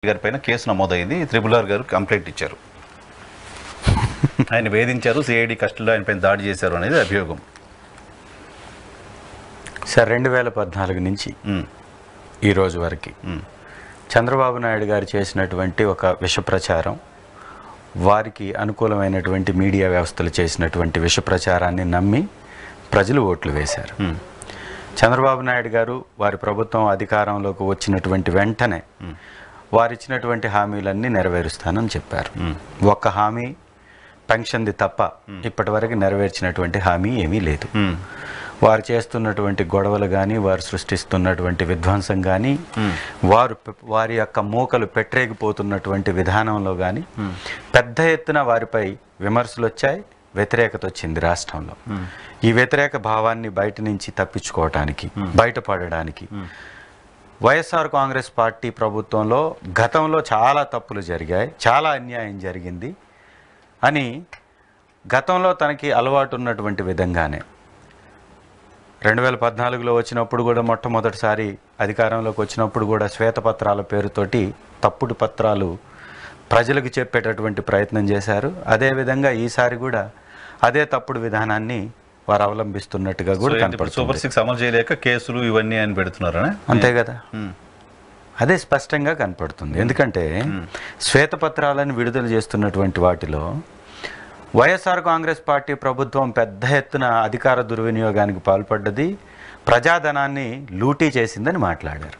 గారి పైన కేసు నమోదైంది. త్రిపుల్ ఆర్ గారు కంప్లైంట్ ఇచ్చారు. ఆయన వేధించారు, సిఐడి కస్టడీలో ఆయన పైన దాడి చేశారు అనేది అభియోగం. సార్ 2014 నుంచి ఈ రోజు వరకు చంద్రబాబు నాయుడు గారు చేసినటువంటి ఒక విష ప్రచారం, వారికి అనుకూలమైనటువంటి మీడియా వ్యవస్థలు చేసినటువంటి విష ప్రచారాన్ని నమ్మి ప్రజలు ఓట్లు వేశారు. చంద్రబాబు నాయుడు గారు వారి ప్రభుత్వం అధికారంలోకి వచ్చినటువంటి వెంటనే వారిచ్చినటువంటి హామీలన్నీ నెరవేరుస్తానని చెప్పారు. ఒక్క హామీ పెన్షన్ది తప్ప ఇప్పటివరకు నెరవేర్చినటువంటి హామీ ఏమీ లేదు. వారు చేస్తున్నటువంటి గొడవలు కానీ, వారు సృష్టిస్తున్నటువంటి విధ్వంసం కానీ, వారి యొక్క మూకలు పెట్టరేగిపోతున్నటువంటి విధానంలో కానీ పెద్ద ఎత్తున వారిపై విమర్శలు వచ్చాయి, వ్యతిరేకత వచ్చింది రాష్ట్రంలో. ఈ వ్యతిరేక భావాన్ని బయట నుంచి తప్పించుకోవటానికి, బయటపడడానికి వైఎస్ఆర్ కాంగ్రెస్ పార్టీ ప్రభుత్వంలో గతంలో చాలా తప్పులు జరిగాయి, చాలా అన్యాయం జరిగింది అని గతంలో తనకి అలవాటు ఉన్నటువంటి విధంగానే 2014లో వచ్చినప్పుడు కూడా, మొట్టమొదటిసారి అధికారంలోకి వచ్చినప్పుడు కూడా శ్వేతపత్రాల పేరుతోటి తప్పుడు పత్రాలు ప్రజలకు చెప్పేటటువంటి ప్రయత్నం చేశారు. అదేవిధంగా ఈసారి కూడా అదే తప్పుడు విధానాన్ని వారు అవలంబిస్తున్నట్టుగా కూడా కనపడుతుంది. సూపర్ 6 అమలు చేయలేక కేసులు ఇవన్నీ ఆయన పెడుతున్నారనే, అంతే కదా, అదే స్పష్టంగా కనపడుతుంది. ఎందుకంటే శ్వేతపత్రాలను విడుదల చేస్తున్నటువంటి వాటిలో వైఎస్ఆర్ కాంగ్రెస్ పార్టీ ప్రభుత్వం పెద్ద ఎత్తున అధికార దుర్వినియోగానికి పాల్పడ్డది, ప్రజాధనాన్ని లూటీ చేసిందని మాట్లాడారు.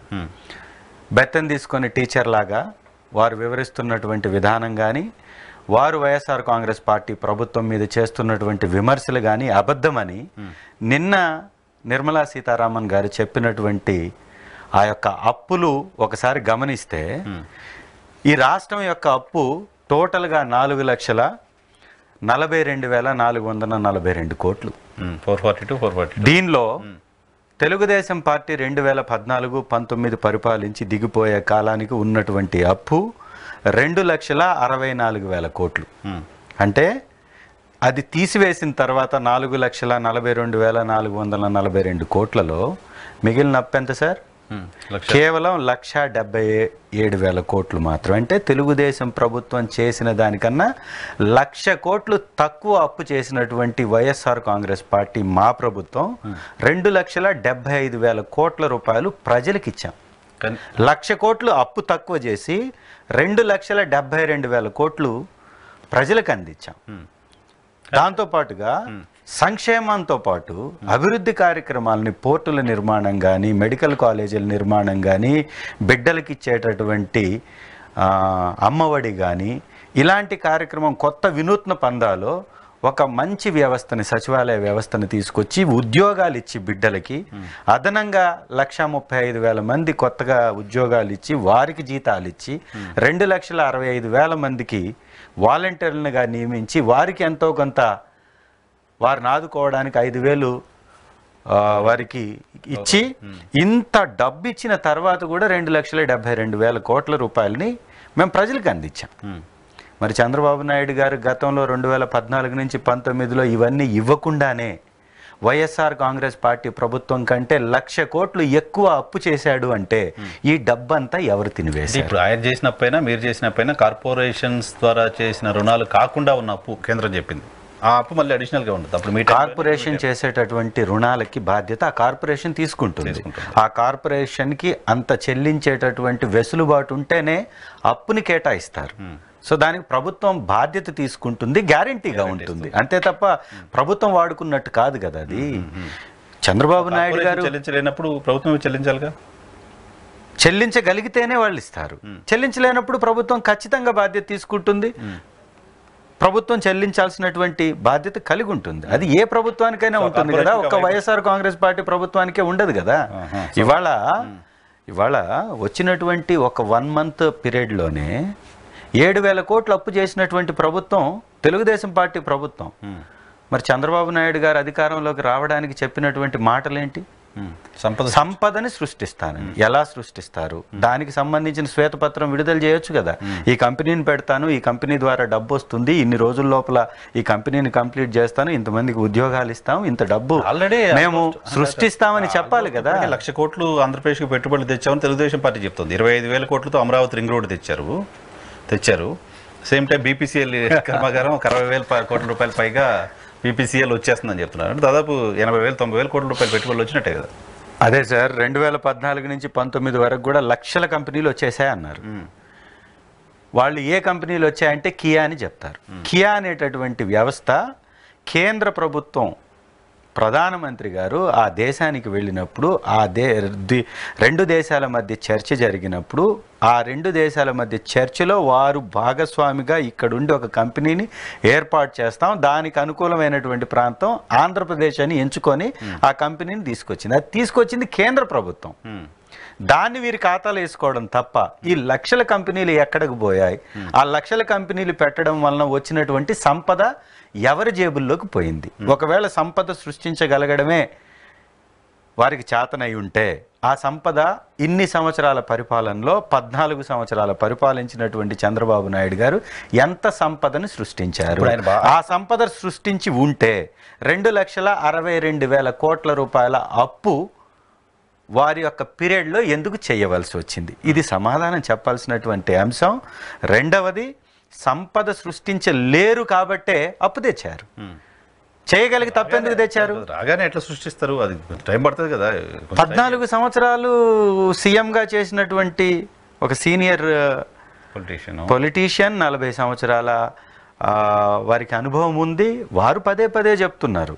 బెత్తం తీసుకొని టీచర్ లాగా వారు వివరిస్తున్నటువంటి విధానం కానీ, వారు వైఎస్ఆర్ కాంగ్రెస్ పార్టీ ప్రభుత్వం మీద చేస్తున్నటువంటి విమర్శలు కానీ అబద్ధమని నిన్న నిర్మలా సీతారామన్ గారు చెప్పినటువంటి ఆ యొక్క అప్పులు ఒకసారి గమనిస్తే, ఈ రాష్ట్రం యొక్క అప్పు టోటల్గా 4,42,442 కోట్లు. 442. దీనిలో తెలుగుదేశం పార్టీ 2014-19 పరిపాలించి దిగిపోయే కాలానికి ఉన్నటువంటి అప్పు 2,64,000 కోట్లు. అంటే అది తీసివేసిన తర్వాత 4,42,442 కోట్లలో మిగిలిన అప్పు ఎంత సార్? కేవలం 1,77,000 కోట్లు మాత్రం. అంటే తెలుగుదేశం ప్రభుత్వం చేసిన దానికన్నా 1,00,000 కోట్లు తక్కువ అప్పు చేసినటువంటి వైఎస్ఆర్ కాంగ్రెస్ పార్టీ మా ప్రభుత్వం 2,75,000 కోట్ల రూపాయలు ప్రజలకు ఇచ్చాం. 1,00,000 కోట్లు అప్పు తక్కువ చేసి 2,72,000 కోట్లు ప్రజలకు అందించాం. దాంతోపాటుగా సంక్షేమంతో పాటు అభివృద్ధి కార్యక్రమాలని, పోర్టుల నిర్మాణం కానీ, మెడికల్ కాలేజీల నిర్మాణం కానీ, బిడ్డలకి ఇచ్చేటటువంటి అమ్మఒడి కానీ, ఇలాంటి కార్యక్రమం కొత్త వినూత్న పందాలో ఒక మంచి వ్యవస్థని, సచివాలయ వ్యవస్థను తీసుకొచ్చి ఉద్యోగాలు ఇచ్చి బిడ్డలకి అదనంగా 1,35,000 మంది కొత్తగా ఉద్యోగాలు ఇచ్చి వారికి జీతాలు ఇచ్చి 2,65,000 మందికి వాలంటీర్లుగా నియమించి వారికి ఎంతో కొంత వారిని ఆదుకోవడానికి 5,000 వారికి ఇచ్చి, ఇంత డబ్బు ఇచ్చిన తర్వాత కూడా 2,72,000 కోట్ల రూపాయలని మేము ప్రజలకు అందించాం. మరి చంద్రబాబు నాయుడు గారు గతంలో 2014 నుంచి 19లో ఇవన్నీ ఇవ్వకుండానే వైఎస్ఆర్ కాంగ్రెస్ పార్టీ ప్రభుత్వం కంటే 1,00,000 కోట్లు ఎక్కువ అప్పు చేశాడు అంటే ఈ డబ్బంతా ఎవరు తినివేశారు? ఇప్పుడు ఆయన చేసిన అప్పైనా, మీరు చేసిన అప్పైనా కార్పొరేషన్స్ ద్వారా చేసిన రుణాలు కాకుండా ఉన్న అప్పు కేంద్రం చెప్పింది. ఆ అప్పు మళ్ళీ అడిషనల్గా ఉంటుంది. అప్పుడు మీ కార్పొరేషన్ చేసేటటువంటి రుణాలకి బాధ్యత ఆ కార్పొరేషన్ తీసుకుంటుంది. ఆ కార్పొరేషన్కి అంత చెల్లించేటటువంటి వెసులుబాటు ఉంటేనే అప్పుని కేటాయిస్తారు. సో దానికి ప్రభుత్వం బాధ్యత తీసుకుంటుంది, గ్యారంటీగా ఉంటుంది. అంతే తప్ప ప్రభుత్వం వాడుకున్నట్టు కాదు కదా అది. చంద్రబాబు నాయుడు గారు చెల్లించలేనప్పుడు ప్రభుత్వం చెల్లించాలిగా, చెల్లించగలిగితేనే వాళ్ళు ఇస్తారు. చెల్లించలేనప్పుడు ప్రభుత్వం ఖచ్చితంగా బాధ్యత తీసుకుంటుంది. ప్రభుత్వం చెల్లించాల్సినటువంటి బాధ్యత కలిగి ఉంటుంది. అది ఏ ప్రభుత్వానికైనా ఉంటుంది కదా, ఒక వైఎస్ఆర్ కాంగ్రెస్ పార్టీ ప్రభుత్వానికే ఉండదు కదా. ఇవాళ వచ్చినటువంటి ఒక 1 మంత్ పీరియడ్లోనే 7,000 కోట్లు అప్పు చేసినటువంటి ప్రభుత్వం తెలుగుదేశం పార్టీ ప్రభుత్వం. మరి చంద్రబాబు నాయుడు గారు అధికారంలోకి రావడానికి చెప్పినటువంటి మాటలేంటి? సంపదని సృష్టిస్తానని. ఎలా సృష్టిస్తారు, దానికి సంబంధించిన శ్వేతపత్రం విడుదల చేయొచ్చు కదా. ఈ కంపెనీని పెడతాను, ఈ కంపెనీ ద్వారా డబ్బు వస్తుంది, ఇన్ని రోజుల లోపల ఈ కంపెనీని కంప్లీట్ చేస్తాను, ఇంతమందికి ఉద్యోగాలు ఇస్తాం, ఇంత డబ్బు ఆల్రెడీ మేము సృష్టిస్తామని చెప్పాలి కదా. 1,00,000 కోట్లు ఆంధ్రప్రదేశ్కి పెట్టుబడులు తెచ్చామని తెలుగుదేశం పార్టీ చెప్తుంది. 25,000 కోట్లతో అమరావతి రింగ్ రోడ్ తెచ్చారు. సేమ్ టైం బీపీసీఎల్ కర్మాగారం 60,000 కోట్ల రూపాయల పైగా బీపీసీఎల్ వచ్చేస్తుందని చెప్తున్నారు. అంటే దాదాపు 80,000 90,000 కోట్ల రూపాయల పెట్టుబడులు వచ్చినట్టే కదా. అదే సార్, 2014 నుంచి 19 వరకు కూడా లక్షల కంపెనీలు వచ్చేసాయి అన్నారు. వాళ్ళు ఏ కంపెనీలు వచ్చాయంటే కియా అని చెప్తారు. కియా అనేటటువంటి వ్యవస్థ కేంద్ర ప్రభుత్వం ప్రధానమంత్రి గారు ఆ దేశానికి వెళ్ళినప్పుడు రెండు దేశాల మధ్య చర్చ జరిగినప్పుడు ఆ రెండు దేశాల మధ్య చర్చలో వారు భాగస్వామిగా ఇక్కడుండి ఒక కంపెనీని ఏర్పాటు చేస్తాం, దానికి అనుకూలమైనటువంటి ప్రాంతం ఆంధ్రప్రదేశ్ అని ఎంచుకొని ఆ కంపెనీని తీసుకొచ్చింది. అది తీసుకొచ్చింది కేంద్ర ప్రభుత్వం. దాన్ని వీరి ఖాతాలో వేసుకోవడం తప్ప ఈ లక్షల కంపెనీలు ఎక్కడికి పోయాయి, ఆ లక్షల కంపెనీలు పెట్టడం వలన వచ్చినటువంటి సంపద ఎవరి జేబుల్లోకి పోయింది? ఒకవేళ సంపద సృష్టించగలగడమే వారికి చేతనై ఉంటే ఆ సంపద ఇన్ని సంవత్సరాల పరిపాలనలో 14 సంవత్సరాల పరిపాలించినటువంటి చంద్రబాబు నాయుడు గారు ఎంత సంపదను సృష్టించారు? ఆ సంపద సృష్టించి ఉంటే 2,62,000 కోట్ల రూపాయల అప్పు వారి యొక్క పీరియడ్లో ఎందుకు చేయవలసి వచ్చింది? ఇది సమాధానం చెప్పాల్సినటువంటి అంశం. రెండవది, సంపద సృష్టించలేరు కాబట్టే అప్పు తెచ్చారు. చేయగలిగి తప్పెందుకు తెచ్చారు? రాగానే ఎట్లా సృష్టిస్తారు? అది టైం పడుతుంది కదా. 14 సంవత్సరాలు సీఎంగా చేసినటువంటి ఒక సీనియర్ పొలిటీషియన్, 40 సంవత్సరాల వారికి అనుభవం ఉంది. వారు పదే పదే చెప్తున్నారు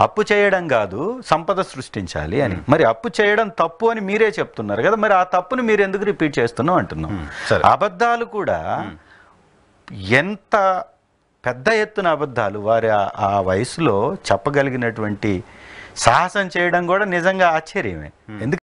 అప్పు చేయడం కాదు, సంపద సృష్టించాలి అని. మరి అప్పు చేయడం తప్పు అని మీరే చెప్తున్నారు కదా, మరి ఆ తప్పును మీరు ఎందుకు రిపీట్ చేస్తున్నాం అంటున్నాం. అబద్ధాలు కూడా ఎంత పెద్ద ఎత్తున అబద్ధాలు వారి ఆ వయసులో చెప్పగలిగినటువంటి సాహసం చేయడం కూడా నిజంగా ఆశ్చర్యమే. ఎందుకు